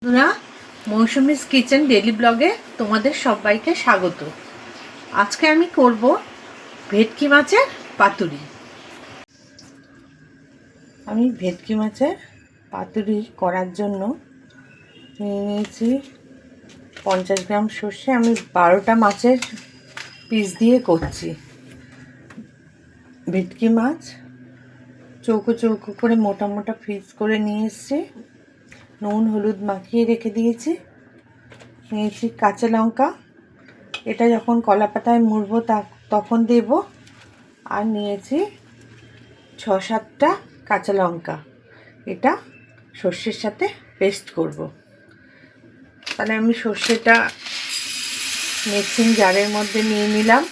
বন্ধুরা, মৌসুমীস kitchen daily ব্লগে তোমাদের সবাইকে স্বাগত। আজকে আমি করব ভেটকি মাছের পাতুরি। আমি ভেটকি মাছের পাতুরি করার জন্য নিয়ে নিয়েছি 50 গ্রাম সর্ষে। আমি 12টা মাছের পিস দিয়ে করছি। ভেটকি মাছ চৌকো চৌকো করে মোটা মোটা পিস করে নিয়ে এসেছি। নুন হলুদ মাখিয়ে রেখে দিয়েছি। নিয়েছি কাঁচা লঙ্কা, এটা যখন কলা পাতায় মুড়বো তখন দেব। আর নিয়েছি 6-7টা কাঁচা লঙ্কা, এটা সর্ষের সাথে পেস্ট করব। তাহলে আমি সর্ষেটা মিক্সিং জারের মধ্যে নিয়ে নিলাম।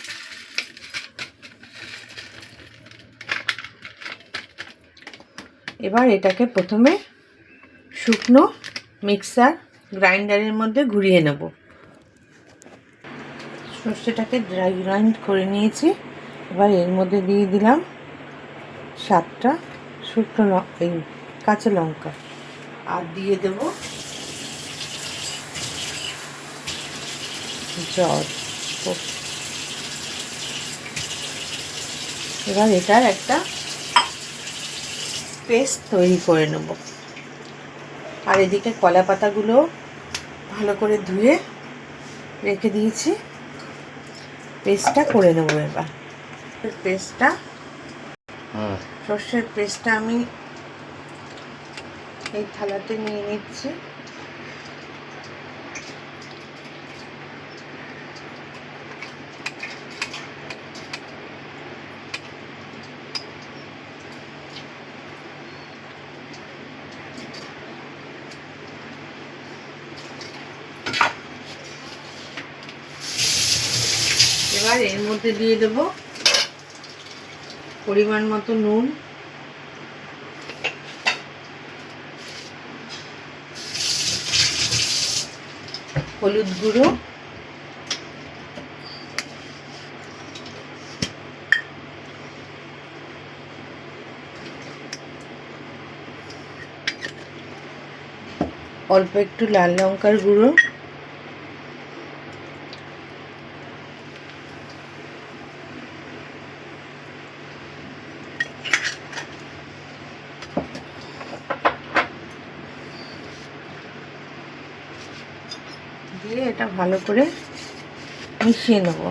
এবার এটাকে প্রথমে শুকনো মিক্সার গ্রাইন্ডারের মধ্যে ঘুরিয়ে নেব। সর্ষেটাকে ড্রাই গ্রাইন্ড করে নিয়েছি। এবার এর মধ্যে দিয়ে দিলাম 7টা শুকনো কাঁচা লঙ্কা, আর দিয়ে দেব জল। এবার এটার একটা পেস্ট তৈরি করে নেব। আর এদিকে কলা পাতাগুলো ভালো করে ধুয়ে রেখে দিয়েছি, পেস্টটা করে নেব। এবার সর্ষের পেস্টটা আমি এই থালাতে নিয়ে নিচ্ছি। এবার এর মধ্যে দিয়ে দেব পরিমাণ মতো নুন, হলুদ গুঁড়ো, অল্প একটু লাল লঙ্কার গুঁড়ো, দিয়ে এটা ভালো করে মিশিয়ে নেব।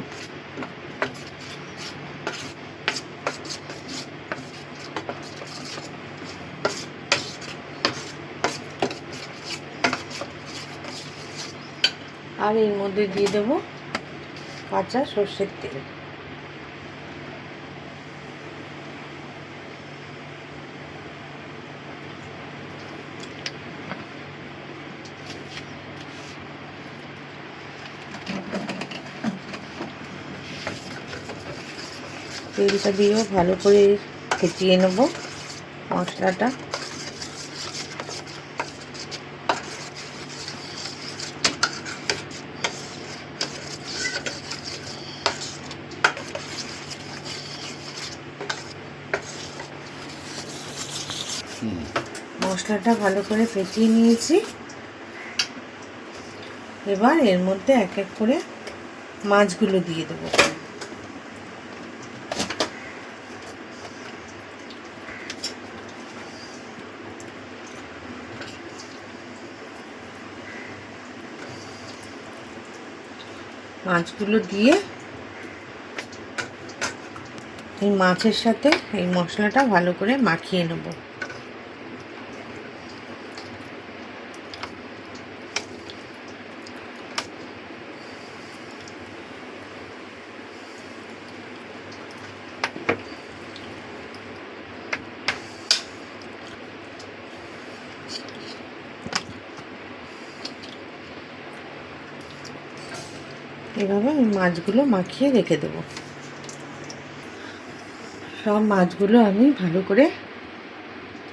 আর এর মধ্যে দিয়ে দেব কাঁচা সর্ষের তেল। তেলটা দিয়েও ভালো করে ফেটিয়ে নেব মশলাটা। মশলাটা ভালো করে ফেটিয়ে নিয়েছি। এবার এর মধ্যে এক এক করে মাছগুলো দিয়ে দেবো। মাছগুলো দিয়ে এই মাছের সাথে এই মশলাটা ভালো করে মাখিয়ে নেব। এভাবে আমি মাছগুলো মাখিয়ে রেখে দেব। সব মাছগুলো আমি ভালো করে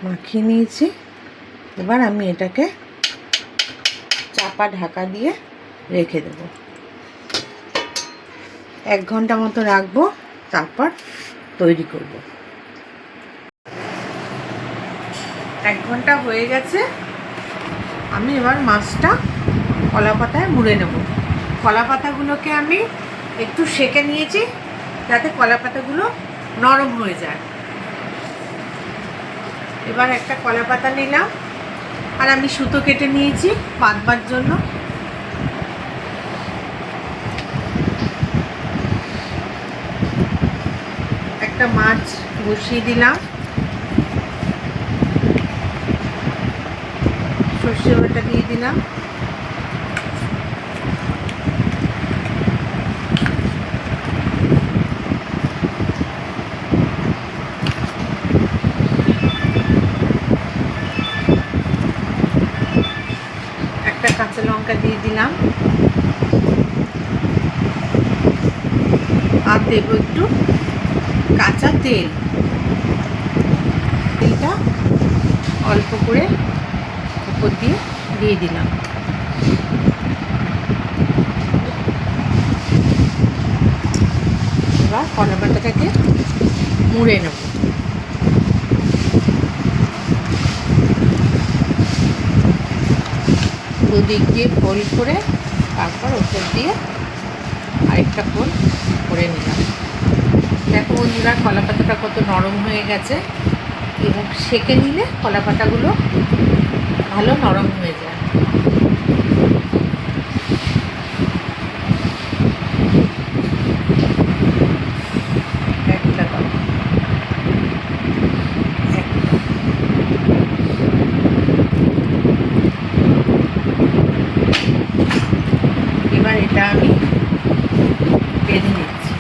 মাখিয়ে নিয়েছি। এবার আমি এটাকে চাপা ঢাকা দিয়ে রেখে দেব। 1 ঘন্টা মতো রাখবো, তারপর তৈরি করব। 1 ঘন্টা হয়ে গেছে। আমি এবার মাছটা কলা পাতায় মুড়ে নেব। কলা পাতাগুলোকে আমি একটু সেঁকে নিয়েছি যাতে কলা পাতাগুলো নরম হয়ে যায়। এবার একটা কলা পাতা নিলাম, আর আমি সুতো কেটে নিয়েছি বাঁধবার জন্য। একটা মাছ বসিয়ে দিলাম, সর্ষে বাটা দিয়ে দিলাম, একটা কাঁচা লঙ্কা দিয়ে দিলাম, আর দেব একটু কাঁচা তেল। তেলটা অল্প করে উপর দিয়ে দিলাম। এবার কলা পাতাটাকে মুড়ে নেব। দুদিক দিয়ে ফোল্ড করে তারপর ওপর দিয়ে আরেকটা ফোল্ড করে নিলাম। দেখো বন্ধুরা, কলা পাতাটা কত নরম হয়ে গেছে, এবং সেঁকে নিলে কলা পাতাগুলো ভালো নরম হয়ে যায়। একটা দাও, এবার এটা আমি বেঁধে নিচ্ছি।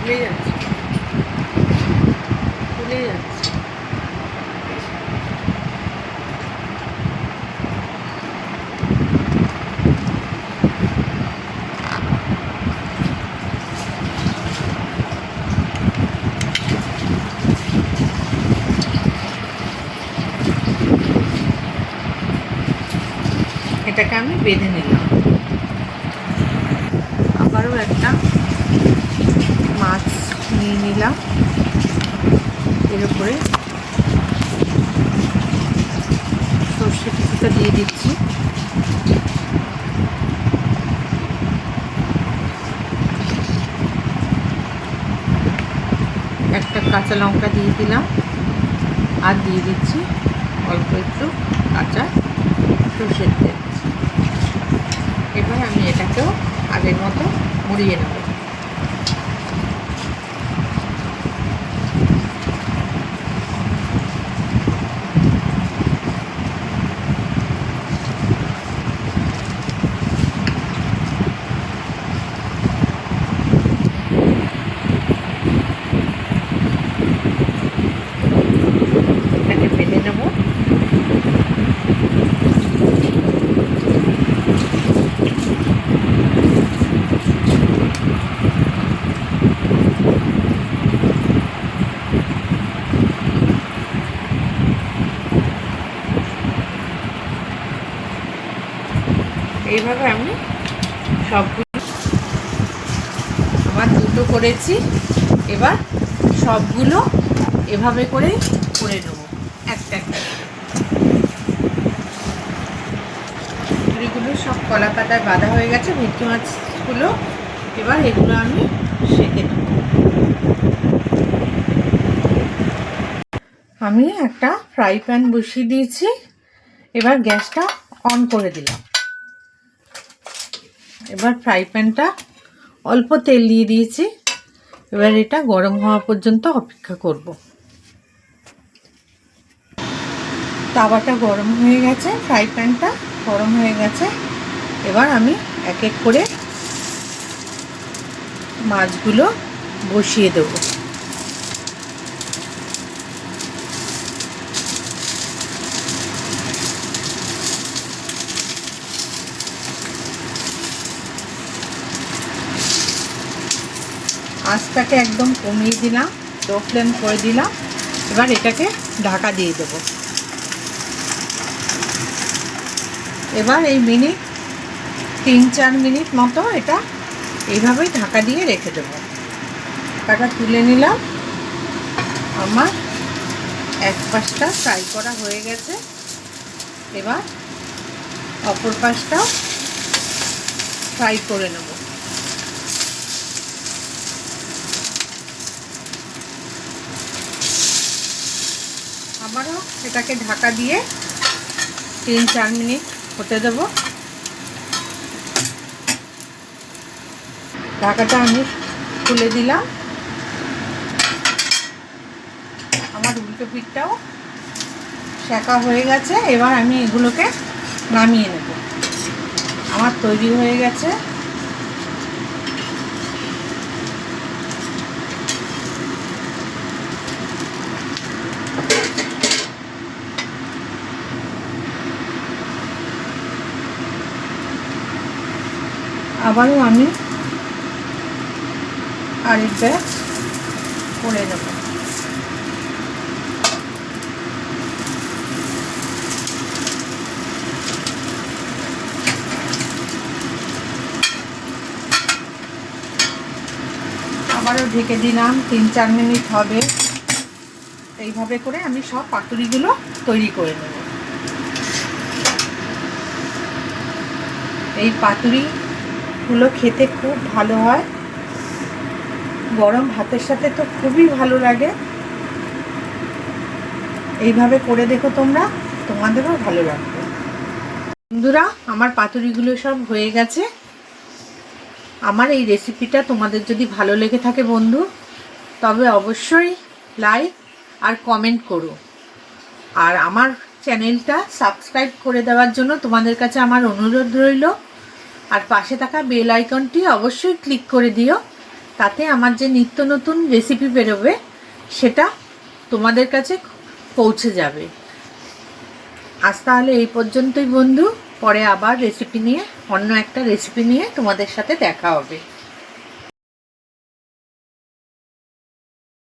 খুলে যাচ্ছে, খুলে যাচ্ছে। এটাকে আমি বেঁধে নিলাম। আবারও একটা মাছ নিয়ে নিলাম, এর উপরে সর্ষে কিছুটা দিয়ে দিচ্ছি, একটা কাঁচা লঙ্কা দিয়ে দিলাম, আর দিয়ে দিচ্ছি অল্প একটু কাঁচা সর্ষের তেল। এবার আমি এটাকেও আগের মতো মুড়িয়ে নেব। এটাকে বেঁধে নেব। এইভাবে আমি সবগুলো, আমার দুটো করেছি, এবার সবগুলো এভাবে করে নেব একটা একটা। ভেটকিগুলো সব কলা পাতায় বাঁধা হয়ে গেছে, ভেটকি মাছগুলো। এবার এগুলো আমি সেঁকে নেব। আমি একটা ফ্রাই প্যান বসিয়ে দিয়েছি, এবার গ্যাসটা অন করে দিলাম। এবার ফ্রাই প্যানটা অল্প তেল দিয়ে দিয়েছি, এবার এটা গরম হওয়া পর্যন্ত অপেক্ষা করব। তাওয়াটা গরম হয়ে গেছে, ফ্রাই প্যানটা গরম হয়ে গেছে। এবার আমি এক এক করে মাছগুলো বসিয়ে দেবো। আঁচটাকে একদম কমিয়ে দিলাম, লো ফ্লেম করে দিলাম। এবার এটাকে ঢাকা দিয়ে দেব। এবার এই মিনিট 3-4 মিনিট মতো এটা এইভাবেই ঢাকা দিয়ে রেখে দেবো। ঢাকাটা তুলে নিলাম। আমার এক পাশটা ফ্রাই করা হয়ে গেছে। এবার অপর পাশটাও ফ্রাই করে নেব। আবারও এটাকে ঢাকা দিয়ে 3-4 মিনিট হতে দেব। ঢাকাটা আমি খুলে দিলাম। আমার উল্টো পিঠটাও সেঁকা হয়ে গেছে। এবার আমি এগুলোকে নামিয়ে নেব। আমার তৈরি হয়ে গেছে। আবারও আমি আরেক ব্যাচ করে নেব। আবারও ঢেকে দিলাম। 3-4 মিনিট হবে। এইভাবে করে আমি সব পাতুরিগুলো তৈরি করে নেব। এই পাতুরিগুলো খেতে খুব ভালো হয়, গরম ভাতের সাথে তো খুবই ভালো লাগে। এইভাবে করে দেখো তোমরা, তোমাদেরও ভালো লাগবে। বন্ধুরা, আমার পাতুরিগুলো সব হয়ে গেছে। আমার এই রেসিপিটা তোমাদের যদি ভালো লেগে থাকে বন্ধু, তবে অবশ্যই লাইক আর কমেন্ট করো। আর আমার চ্যানেলটা সাবস্ক্রাইব করে দেওয়ার জন্য তোমাদের কাছে আমার অনুরোধ রইল। আর পাশে থাকা বেল আইকনটি অবশ্যই ক্লিক করে দিও, তাতে আমার যে নিত্য নতুন রেসিপি বেরোবে সেটা তোমাদের কাছে পৌঁছে যাবে। আজ তাহলে এই পর্যন্তই বন্ধু। পরে আবার রেসিপি নিয়ে, অন্য একটা রেসিপি নিয়ে তোমাদের সাথে দেখা হবে।